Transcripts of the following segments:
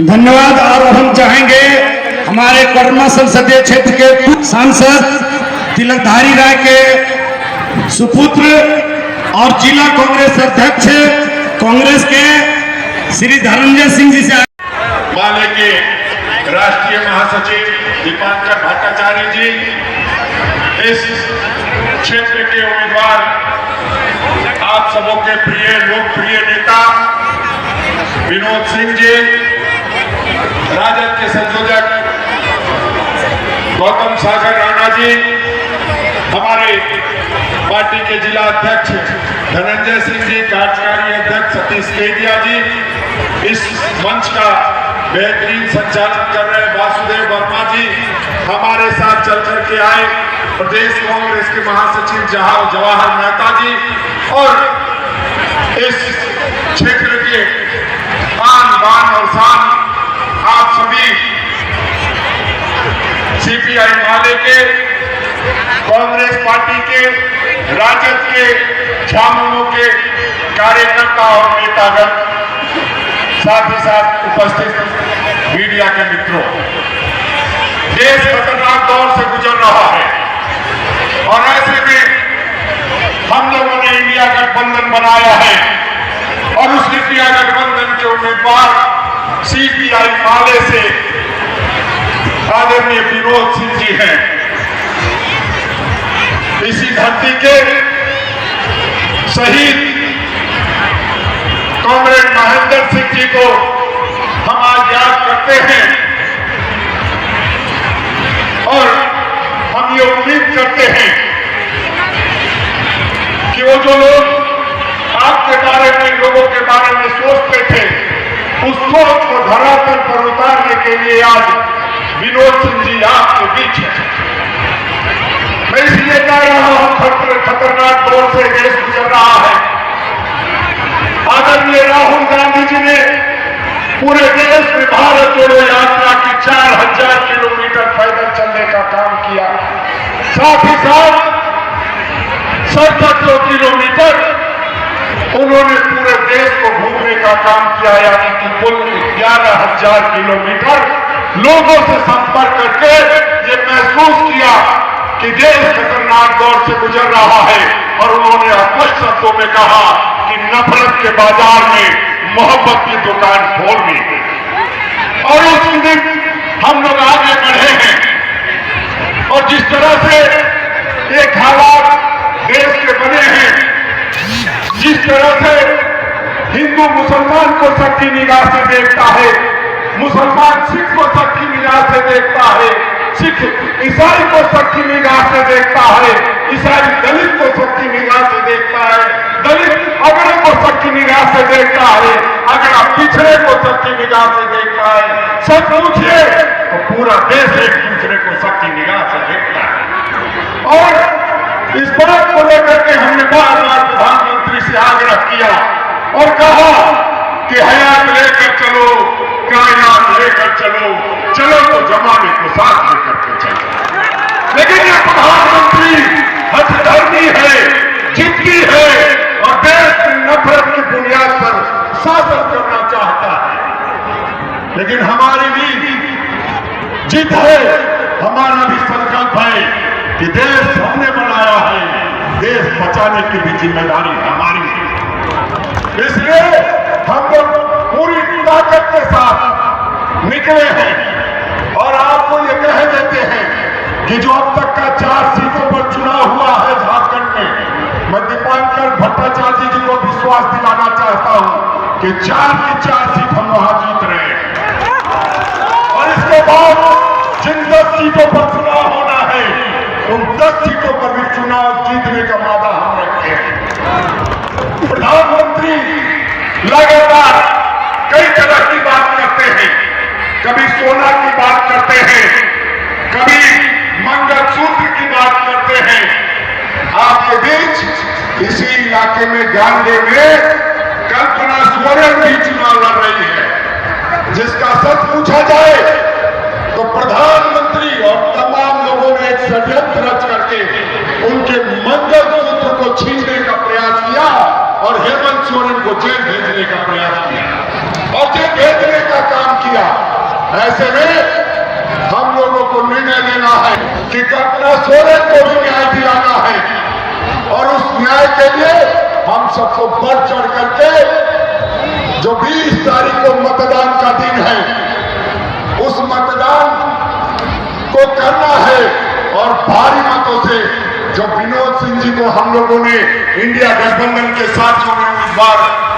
धन्यवाद। और हम चाहेंगे हमारे कोडरमा संसदीय क्षेत्र के सांसद तिलकधारी राय के सुपुत्र और जिला कांग्रेस अध्यक्ष कांग्रेस के श्री धनंजय सिंह जी से माले के राष्ट्रीय महासचिव दीपांकर भट्टाचार्य जी, इस क्षेत्र के उम्मीदवार आप सबों के प्रिय लोकप्रिय नेता विनोद सिंह जी, राजद के संयोजक गौतम सागर राणा जी, हमारे पार्टी के जिला अध्यक्ष धनंजय सिंह जी, कार्यकारी अध्यक्ष सतीश केदिया जी, इस मंच का बेहतरीन संचालन कर रहे वासुदेव वर्मा जी, हमारे साथ चल करके आए प्रदेश कांग्रेस के महासचिव जवाहर मेहता जी, और इस क्षेत्र के आन बान और शान आप सभी सीपीआई माले के, कांग्रेस पार्टी के, राजद के, झामुमो के कार्यकर्ता और नेतागण, साथ ही साथ उपस्थित मीडिया के मित्रों, देश खतरनाक दौर से गुजर रहा है और ऐसे में हम लोगों ने इंडिया गठबंधन बनाया है और उस इंडिया गठबंधन के उम्मीदवार सीपीआई माले से आदरणीय विनोद सिंह जी हैं। इसी धरती के शहीद कॉमरेड महेंद्र सिंह जी को हम आज याद करते हैं और हम ये उम्मीद करते हैं कि वो जो लोग आपके बारे में, लोगों के बारे में सोचते थे, उस सोच को धरातल पर उतारने के लिए आज विनोद सिंह जी आपके बीच हैं। मैं इसलिए कह रहा हूं, खतरनाक दौर से देश गुजर रहा है। आदरणीय राहुल गांधी जी ने पूरे देश में भारत जोड़ो यात्रा की 4000 किलोमीटर पैदल चलने का काम किया, साथ ही साथ 6700 किलोमीटर उन्होंने पूरे देश को घूमने का काम किया, यानी कि कुल 11000 किलोमीटर लोगों से संपर्क करके ये महसूस किया कि देश खतरनाक दौर से गुजर रहा है। और उन्होंने स्पष्ट शब्दों में कहा कि नफरत के बाजार में मोहब्बत की दुकान खोलनी है। और उस दिन हम लोग आगे बढ़े हैं और जिस तरह से एक हालात देश के बने हैं, जिस तरह से हिंदू मुसलमान को सबकी निगाह से देखता है, मुसलमान सिख को सबकी निगाह से देखता है, सिख ईसाई को सबकी निगाह से देखता है, ईसाई दलित को सबकी निगाह से देखता है, दलित अगड़े को सबकी निगाह से देखता है, अगड़ा पिछड़े को सबकी निगाह से देखता है। सब पूछिए तो पूरा देश एक दूसरे को सबकी निगाह से देखता है। और इस बात को लेकर के हमने बार बार प्रधानमंत्री से आग्रह किया और कहा कि हयात लेकर चलो, कायनात लेकर चलो, चलो तो जमाने को साथ लेकर के चलो। लेकिन ये प्रधानमंत्री हठधर्मी है, जिद्दी है और देश की नफरत की बुनियाद पर शासन करना चाहता है। लेकिन हमारी भी जिद है, हमारा भी संकल्प है कि देश हमने बनाया है, देश बचाने की भी जिम्मेदारी हमारी है। इसलिए हम लोग पूरी ताकत के साथ निकले हैं और आपको ये कह देते हैं कि जो अब तक का 4 सीटों पर चुनाव हुआ है झारखंड में, मैं दीपांकर भट्टाचार्य जी को विश्वास दिलाना चाहता हूं कि 4 की 4 सीट हम वहां जीत रहे हैं। और इसके बाद जिन 10 सीटों पर चुनाव होना है, उन 10 सीटों पर भी चुनाव जीतने का वादा हम रखते हैं। प्रधानमंत्री लगातार कई तरह की बात करते हैं, कभी सोना की बात करते हैं, कभी मंगलसूत्र की बात करते हैं। आपके बीच इसी इलाके में गांधी में कल्पना सोरेन भी चुनाव लड़ रही है, जिसका सच पूछा जाए तो प्रधानमंत्री और तमाम लोगों ने एक षड्यंत्र रच करके उनके मंगलसूत्र को छीनने का प्रयास किया और हेमंत सोरेन को जेल भेजने का प्रयास किया और जेल भेजने का काम किया। दिया। ऐसे में हम लोगों को निर्णय लेना है कि कल्पना सोरेन को भी न्याय दिलाना है, और उस न्याय के लिए हम सबको बढ़ चढ़ करके जो 20 तारीख को मतदान का दिन है, उस मतदान को करना है। और भारी मतों से जो विनोद सिंह जी को हम लोगों ने इंडिया गठबंधन के साथ जो उम्मीदवार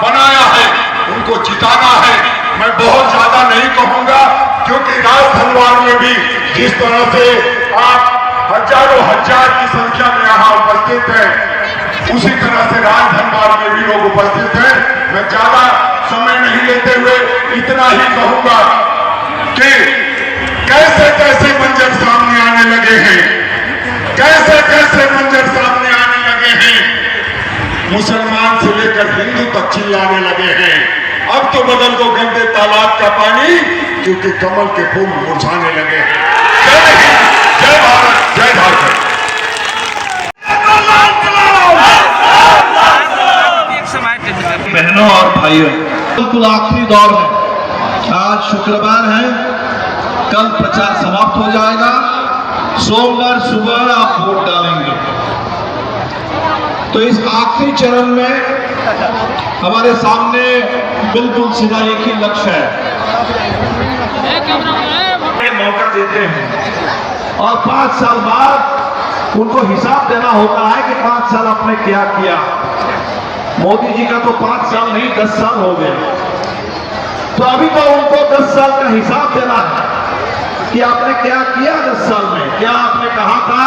बनाया है, उनको जिताना है। मैं बहुत ज्यादा नहीं कहूंगा, क्योंकि राजधनवार में भी जिस तरह से आप हजारों हजार की संख्या में यहाँ उपस्थित हैं, उसी तरह से राजधनवार में भी लोग उपस्थित हैं। मैं ज्यादा समय नहीं लेते हुए इतना ही कहूंगा कि कैसे कैसे मंजर सामने आने लगे हैं, कैसे कैसे मंजर सामने आने लगे हैं। मुसलमान से लेकर हिंदू तक चिल्लाने लगे हैं, अब तो बदल दो गंदे तालाब का पानी, क्योंकि कमल के फूल मुरझाने लगे हैं। जय हिंद, जय भारत, जय झारखंड। बहनों और भाइयों, बिल्कुल आखिरी दौर में आज शुक्रवार है, कल प्रचार समाप्त हो जाएगा। सोमवार सुबह आप वोट डालेंगे। तो इस आखिरी चरण में हमारे सामने बिल्कुल सीधा एक ही लक्ष्य है, मौका देते हैं और 5 साल बाद उनको हिसाब देना होता है कि 5 साल आपने क्या किया। मोदी जी का तो 5 साल नहीं 10 साल हो गए, तो अभी तो उनको 10 साल का हिसाब देना है कि आपने क्या किया 10 साल में, क्या आपने कहा था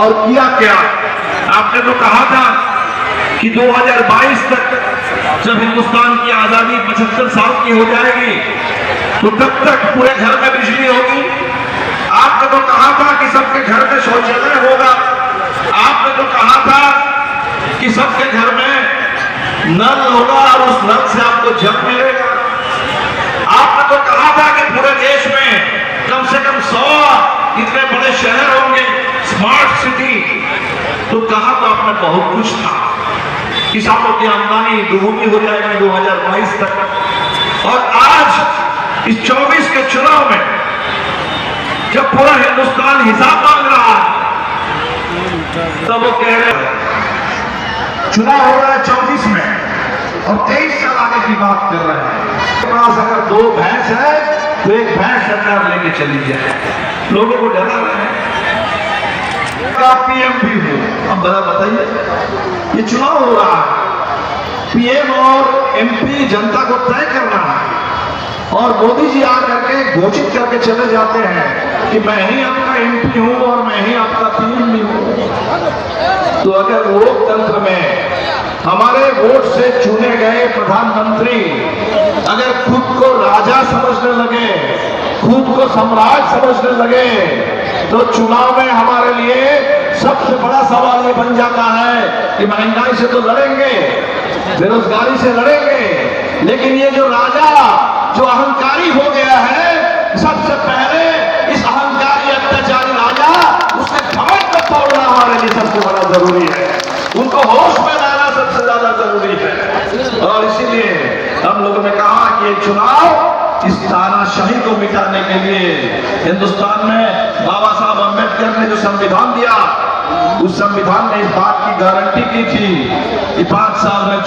और किया क्या। आपने तो कहा था कि 2022 तक जब हिंदुस्तान की आजादी 75 साल की हो जाएगी तो तब तक पूरे घर में बिजली होगी। आपने तो कहा था कि सबके घर में शौचालय होगा। आपने तो कहा था कि सबके घर में नल होगा और उस नल से आपको जल मिलेगा। आपने तो कहा था कि पूरे देश में कम से कम 100 इतने बड़े शहर होंगे, स्मार्ट सिटी। तो कहा तो आपने बहुत कुछ था। किसानों की आमदनी दोगुनी हो जाएगी 2022 तक। और आज इस 24 के चुनाव में जब पूरा हिंदुस्तान हिसाब मांग रहा है, तब वो कह रहे हैं चुनाव हो रहा है 24 में और 23 साल आगे की बात कर रहे हैं। पास अगर 2 भैंस है तो एक भैंस सरकार लेके चली जाए, लोगों को डरा रहे हैं। पीएम भी हो, अब बड़ा बताइए, ये चुनाव हो रहा है, पीएम और एमपी जनता को तय करना है और मोदी जी आकर के घोषित करके चले जाते हैं कि मैं ही आपका एमपी हूं और मैं ही आपका पीएम भी हूं। तो अगर लोकतंत्र में हमारे वोट से चुने गए प्रधानमंत्री अगर खुद को राजा समझने लगे, खुद को सम्राट समझने लगे, तो चुनाव में हमारे लिए सबसे बड़ा सवाल ये बन जाता है कि महंगाई से तो लड़ेंगे, बेरोजगारी से लड़ेंगे, लेकिन ये जो राजा जो अहंकारी हो गया है, सबसे पहले इस अहंकारी अत्याचारी राजा उसके घमंड को तोड़ना हमारे लिए सबसे बड़ा जरूरी है। उनको होश में लाना सबसे ज्यादा जरूरी है। और इसीलिए हम लोगों ने कहा कि ये चुनाव इस तानाशाही को मिटाने के लिए हिंदुस्तान में बाबा साहब अम्बेडकर ने जो संविधान दिया, उस संविधान ने इस बात की गारंटी की थी कि 5 साल में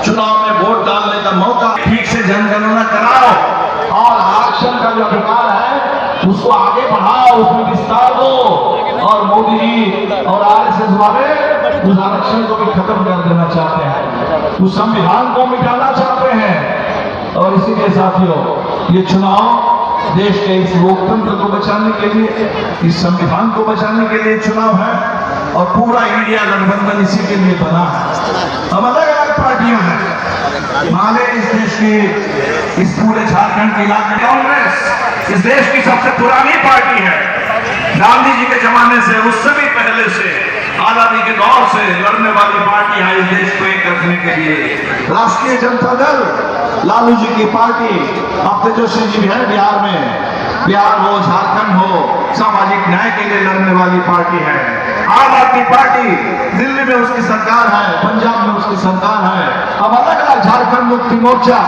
चुनाव में वोट डालने का मौका, ठीक से जनगणना कराओ और आरक्षण का जो अधिकार है उसको आगे बढ़ाओ, उसमें विस्तार दो। और मोदी जी और आरएसएस वाले उस आरक्षण को भी खत्म कर देना चाहते हैं, उस संविधान को मिटाना चाहते हैं। और इसीलिए साथियों, ये चुनाव देश के इस लोकतंत्र को बचाने के लिए, इस संविधान को बचाने के लिए चुनाव है और पूरा इंडिया गठबंधन इसी के लिए बना है। अब अलग अलग पार्टियां हैं, माले इस देश की, इस पूरे झारखंड के इलाके में कांग्रेस इस देश की सबसे पुरानी पार्टी है। गांधी जी के जमाने से, उससे भी पहले से, आजादी के दौर से लड़ने वाली पार्टी है इस देश को एक रखने के लिए। राष्ट्रीय जनता दल, लालू जी की पार्टी, अब तेजस्वी जी है बिहार में, बिहार हो झारखंड हो, सामाजिक न्याय के लिए लड़ने वाली पार्टी है। आम आदमी पार्टी, दिल्ली में उसकी सरकार है, पंजाब में उसकी सरकार है। अब अलग अलग झारखंड मुक्ति मोर्चा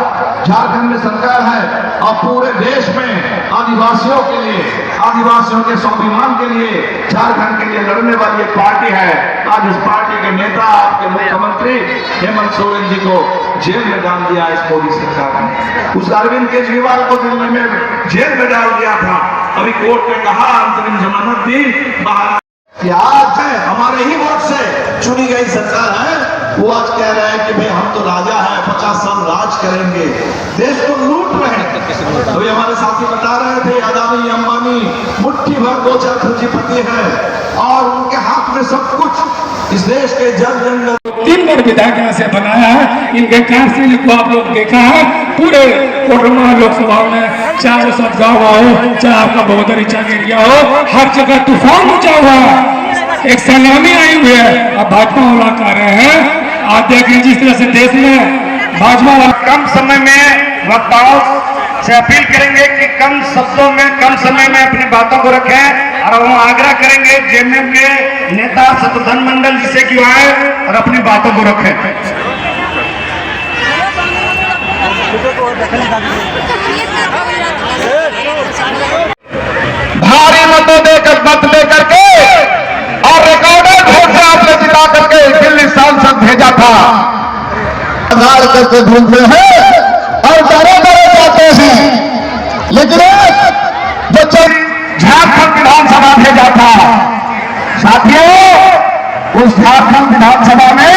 झारखंड में सरकार है और पूरे देश में आदिवासियों के लिए, आदिवासियों के स्वाभिमान के लिए, झारखंड के लिए लड़ने वाली एक पार्टी है। आज इस पार्टी के नेता, आपके मुख्यमंत्री हेमंत सोरेन जी को जेल में डाल दिया इस मोदी सरकार ने। उस अरविंद केजरीवाल को दिल्ली में जेल में डाल दिया था, अभी कोर्ट ने कहा अंतरिम जमानत दी, बाहर। आज है हमारे ही वोट से चुनी गई सरकार है, वो आज कह रहे हैं कि भाई हम तो राजा हैं, 50 साल राज करेंगे, देश को लूट रहे हैं। अभी हमारे साथी बता रहे थे अदानी अंबानी मुट्ठी भर दो चार पूंजीपति हैं और उनके हाथ में सब कुछ। इस देश के जल जंगल 3 बार विधायक यहाँ से बनाया है। इनके कार्य को आप लोग देखा है, पूरे कोडरमा लोकसभा में चाहे सब गाँव हो, चाहे आपका बगोदर रिचार्ज एरिया हो, हर जगह तूफान मचा हुआ है, एक सलामी आई हुई है। अब भाजपा वाला कर रहे हैं, आप देख लीजिए जिस तरह से देश में भाजपा वाला कम समय में वक्ताओं से अपील करेंगे कि कम शब्दों में, कम समय में अपनी बातों को रखें और वो आग्रह करेंगे जेएमएम के नेता शत्रुघ्न मंडल जी से कि आए और अपनी बातों को रखें। भारी मतों देकर मत लेकर के और रिकॉर्डेड वोट से आपने जिता करके दिल्ली सांसद भेजा था। आधार करके ढूंढते हैं और डरे डरे जाते हैं, लेकिन जो झारखंड विधानसभा भेजा था, साथियों उस झारखंड विधानसभा में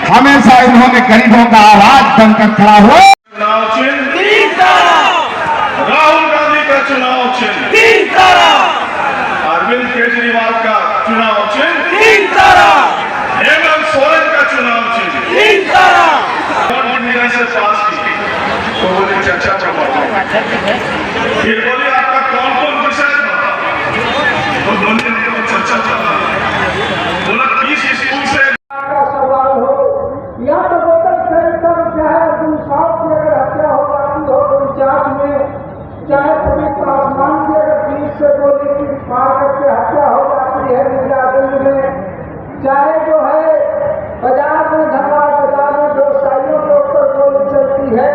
हमेशा इन्होंने गरीबों का आवाज बनकर खड़ा हुआ। चुनाव चिन्ह राहुल गांधी का चुनाव चिन्ह, अरविंद केजरीवाल का चुनाव चिन्ह, हेमंत सोरेन का चुनाव चिन्ह से पास की। तो बोले चर्चा चौपा, फिर बोले आपका कौन कौन विषय था, तो बोले चर्चा चला, बोला 20 स्कूल से या तो वोटर सेंटर चाहे दूसराओं की अगर हत्या हो जाती हो तो जांच में, चाहे पवित्र आसमान की अगर 20 से गोली की मार करके हत्या हो जाती है मिर्जागंज में, चाहे जो है बाजार में, धनबाद बाजार में व्यवसायियों के ऊपर गोली चलती है,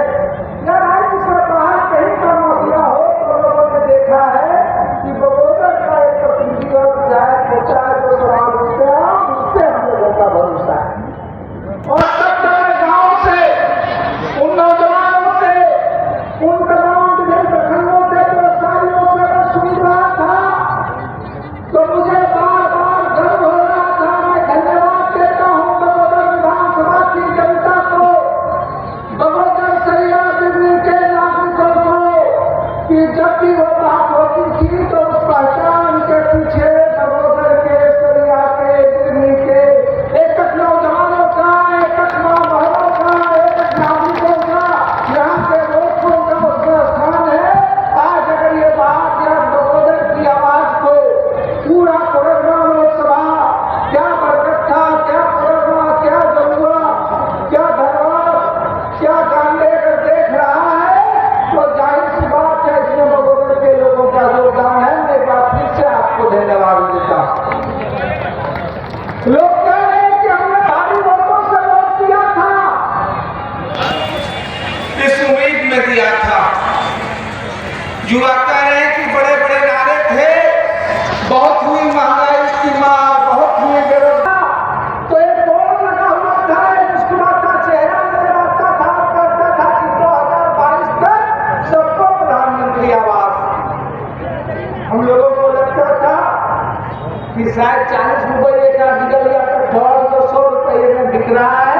या राज्य से बाहर कहीं का मसला हो, तो लोगों ने देखा है कि बगोदर का एक प्रतिनिधि और विधायक होता है जो सवाल होते हैं, उस पर हम लोगों का भरोसा है। और तब तक गांव से, उन नौजवानों से, उन तमाम प्रखंडों से, व्यवसायियों से मैं सुन रहा था, तो मुझे बार बार गर्व हो रहा था। मैं धन्यवाद देता हूं बगोदर विधानसभा की जनता को, बगोदर सरिया दिल्ली के नागरिकों को, कि जब भी वो बात होती थी तो उस पहचान के पीछे बगोदर के, सरिया के, दिल्ली के एक नौजवानों का, एक मां बहनों का, एक नागरिकों का, यहाँ के लोगों का उसमें स्थान है। आज अगर ये बात या बगोदर की आवाज को पूरा कोडरमा लोकसभा, क्या बरकट्ठा, क्या कोडरमा, क्या जमुआ, क्या धनबाद, क्या गांधी अगर देख रहा है तो जाहिर सी बात है इसमें बगोदर के लोगों का योगदान है। मैं एक बार फिर से आपको धन्यवाद देता हूं। लोग कह रहे हैं कि हमने भारी वोटों से वोट दिया था, इस उम्मीद में दिया था। युवा कह रहे हैं कि बड़े बड़े नारे थे, बहुत हुई महंगाई की मार, बहुत हुई बेरोजगार, तो एक बोर्ड लगा हुआ था, एक मुस्कुराता चेहरा नजर आता था, कहता था कि 2022 तक सबको प्रधानमंत्री आवास। हम लोगों को लगता था कि शायद 40 रुपये का डीजल या पेट्रोल 200 रुपये में बिक रहा है,